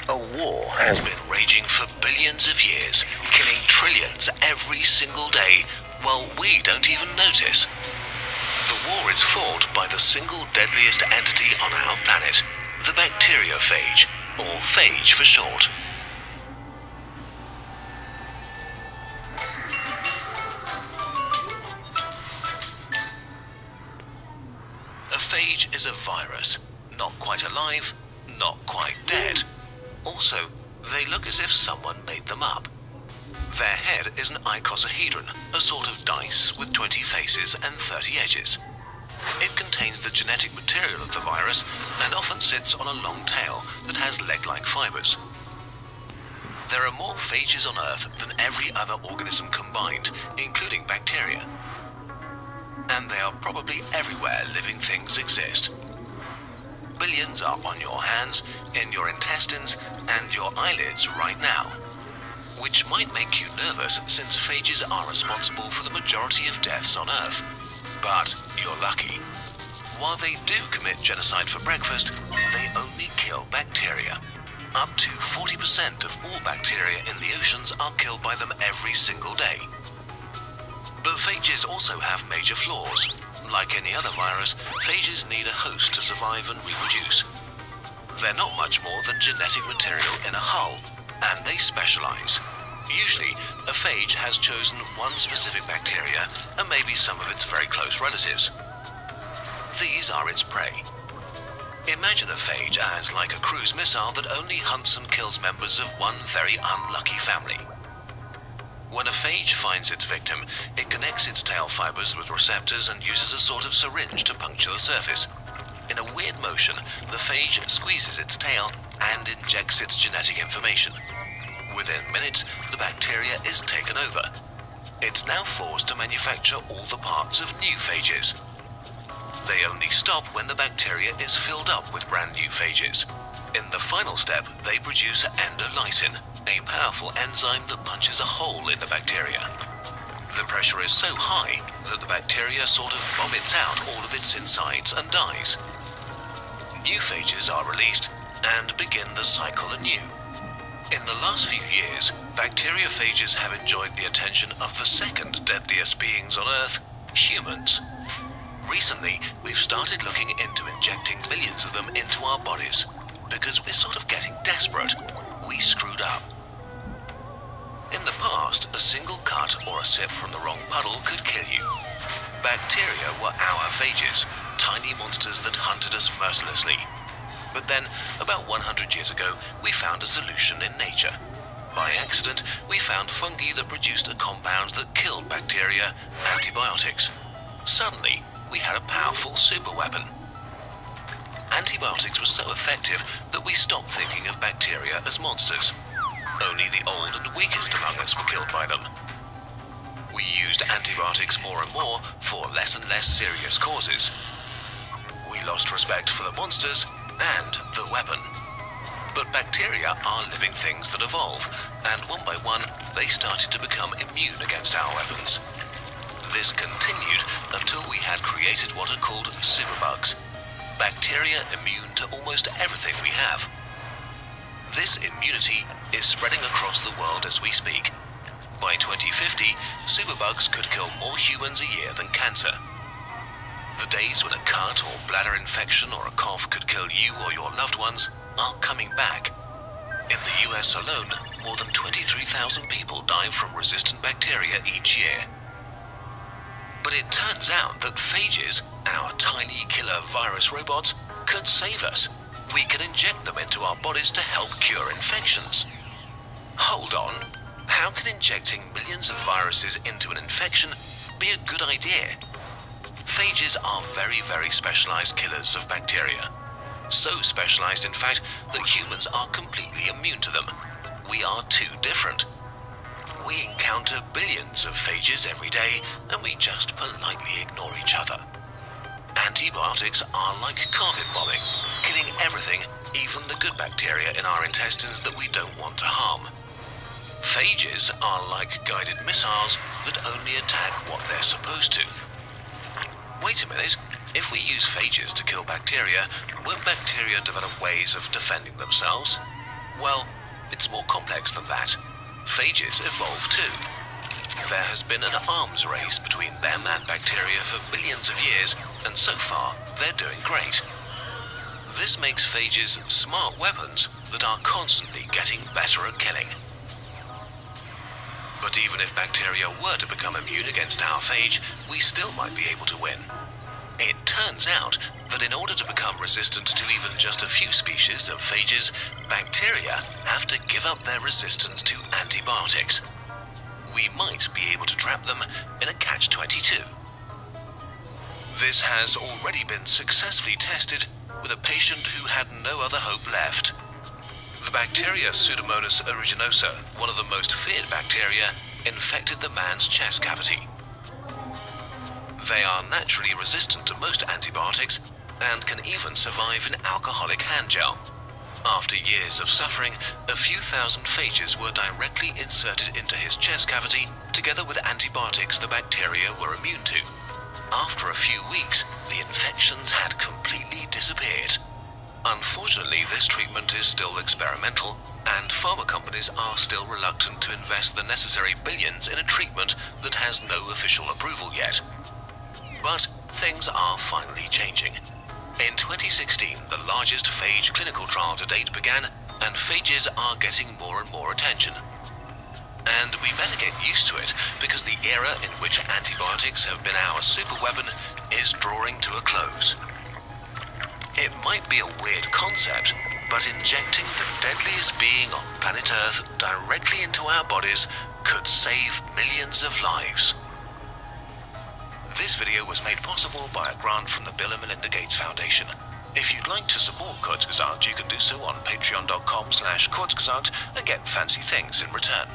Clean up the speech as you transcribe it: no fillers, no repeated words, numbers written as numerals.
A war has been raging for billions of years, killing trillions every single day, while we don't even notice. The war is fought by the single deadliest entity on our planet, the bacteriophage, or phage for short. A phage is a virus, not quite alive, not quite dead. Also, they look as if someone made them up. Their head is an icosahedron, a sort of dice with 20 faces and 30 edges. It contains the genetic material of the virus and often sits on a long tail that has leg-like fibers. There are more phages on Earth than every other organism combined, including bacteria. And they are probably everywhere living things exist. Billions are on your hands, in your intestines, and your eyelids right now. Which might make you nervous since phages are responsible for the majority of deaths on Earth. But you're lucky. While they do commit genocide for breakfast, they only kill bacteria. Up to 40% of all bacteria in the oceans are killed by them every single day. But phages also have major flaws. Like any other virus, phages need a host to survive and reproduce. They're not much more than genetic material in a hull, and they specialize. Usually, a phage has chosen one specific bacteria and maybe some of its very close relatives. These are its prey. Imagine a phage as like a cruise missile that only hunts and kills members of one very unlucky family. When a phage finds its victim, it connects its tail fibers with receptors and uses a sort of syringe to puncture the surface. In a weird motion, the phage squeezes its tail and injects its genetic information. Within minutes, the bacteria is taken over. It's now forced to manufacture all the parts of new phages. They only stop when the bacteria is filled up with brand new phages. In the final step, they produce endolysin, a powerful enzyme that punches a hole in the bacteria. The pressure is so high that the bacteria sort of vomits out all of its insides and dies. New phages are released and begin the cycle anew. In the last few years, bacteriophages have enjoyed the attention of the second deadliest beings on Earth, humans. Recently, we've started looking into injecting millions of them into our bodies, because we're sort of getting desperate. We screwed up. In the past, a single cut or a sip from the wrong puddle could kill you. Bacteria were our phages, tiny monsters that hunted us mercilessly. But then, about 100 years ago, we found a solution in nature. By accident, we found fungi that produced a compound that killed bacteria, antibiotics. Suddenly, we had a powerful superweapon. Antibiotics were so effective that we stopped thinking of bacteria as monsters. Only the old and weakest among us were killed by them. We used antibiotics more and more for less and less serious causes. We lost respect for the monsters and the weapon. But bacteria are living things that evolve, and one by one, they started to become immune against our weapons. This continued until we had created what are called superbugs. Bacteria immune to almost everything we have. This immunity is spreading across the world as we speak. By 2050, superbugs could kill more humans a year than cancer. The days when a cut or bladder infection or a cough could kill you or your loved ones are coming back. In the US alone, more than 23,000 people die from resistant bacteria each year. But it turns out that phages, our tiny killer virus robots, could save us. We can inject them into our bodies to help cure infections. Hold on, how can injecting millions of viruses into an infection be a good idea? Phages are very, very specialized killers of bacteria. So specialized, in fact, that humans are completely immune to them. We are too different. We encounter billions of phages every day, and we just politely ignore each other. Antibiotics are like carpet bombing, killing everything, even the good bacteria in our intestines that we don't want to harm. Phages are like guided missiles that only attack what they're supposed to. Wait a minute, if we use phages to kill bacteria, won't bacteria develop ways of defending themselves? Well, it's more complex than that. Phages evolve too. There has been an arms race between them and bacteria for billions of years, and so far, they're doing great. This makes phages smart weapons that are constantly getting better at killing. But even if bacteria were to become immune against our phage, we still might be able to win. It turns out that in order to become resistant to even just a few species of phages, bacteria have to give up their resistance to antibiotics. We might be able to trap them in a catch-22. This has already been successfully tested with a patient who had no other hope left. The bacteria Pseudomonas aeruginosa, one of the most feared bacteria, infected the man's chest cavity. They are naturally resistant to most antibiotics and can even survive in alcoholic hand gel. After years of suffering, a few thousand phages were directly inserted into his chest cavity together with antibiotics the bacteria were immune to. After a few weeks, the infections had completely disappeared. Unfortunately, this treatment is still experimental, and pharma companies are still reluctant to invest the necessary billions in a treatment that has no official approval yet. But things are finally changing. In 2016, the largest phage clinical trial to date began, and phages are getting more and more attention. And we better get used to it, because the era in which antibiotics have been our superweapon is drawing to a close. It might be a weird concept, but injecting the deadliest being on planet Earth directly into our bodies could save millions of lives. This video was made possible by a grant from the Bill and Melinda Gates Foundation. If you'd like to support Kurzgesagt, you can do so on patreon.com/Kurzgesagt and get fancy things in return.